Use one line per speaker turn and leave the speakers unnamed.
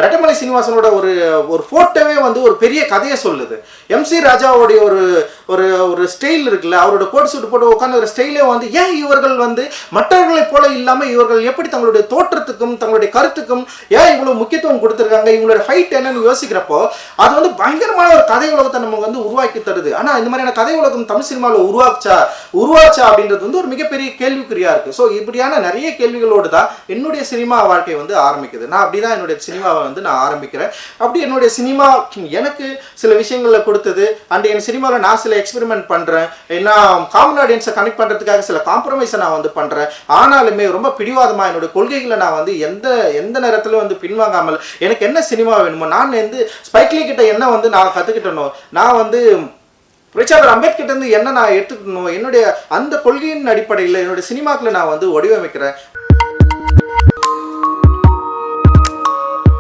ரெட்டமலை சீனிவாசனோட ஒரு ஒரு போட்டோவே வந்து ஒரு பெரிய கதையை சொல்லுது. எம்சி ராஜாவுடைய ஒரு ஒரு ஒரு ஸ்டைல் இருக்குல்ல, அவரோட கோட் சூட் போட்டு உட்காந்துற ஸ்டைலே வந்து ஏன் இவர்கள் வந்து மற்றவர்களைப் போல இல்லாமல் இவர்கள் எப்படி தங்களுடைய தோற்றத்துக்கும் தங்களுடைய கருத்துக்கும் ஏன் இவ்வளவு முக்கியத்துவம் கொடுத்துருக்காங்க, இவங்களோட ஃபைட் என்னன்னு யோசிக்கிறப்போ அது வந்து பயங்கரமான ஒரு கதை உலகத்தை நமக்கு வந்து உருவாக்கி தருது. ஆனால் இந்த மாதிரியான கதை உலகம் தமிழ் சினிமாவில் உருவாச்சா அப்படின்றது வந்து ஒரு மிகப்பெரிய கேள்விக்குறியா இருக்கு. ஸோ இப்படியான நிறைய கேள்விகளோடு தான் என்னுடைய சினிமா வாழ்க்கை வந்து ஆரம்பிக்குது. நான் அப்படிதான் என்னுடைய சினிமாவை வந்து நான் ஆரம்பிக்கிறேன். அப்படி என்னுடைய சினிமா எனக்கு சில விஷயங்களை கொடுத்தது. அண்ட் என் சினிமாவில் நான் சில எக்ஸ்பெரிமெண்ட் பண்றேன். நான் காமன் ஆடியன்ஸை கனெக்ட் பண்றதுக்காக சில காம்ப்ரமைஸை நான் வந்து பண்றேன். ஆனாலுமே ரொம்ப பிடிவாதமா என்னுடைய கொள்கைகளை நான் வந்து எந்த நேரத்திலும் வந்து பின்வாங்காமல் எனக்கு என்ன சினிமா வேணுமோ, நான் வந்து ஸ்பைக்லி கிட்ட என்ன வந்து நான் கத்துக்கிட்டனோ, நான் வந்து ரிச்சர்ட் அம்பேத்கர் இருந்து என்ன நான் எடுத்துக்கணும், என்னுடைய அந்த கொள்கையின் அடிப்படையில் என்னுடைய சினிமாக்களை நான் வந்து வடிவமைக்கிறேன்.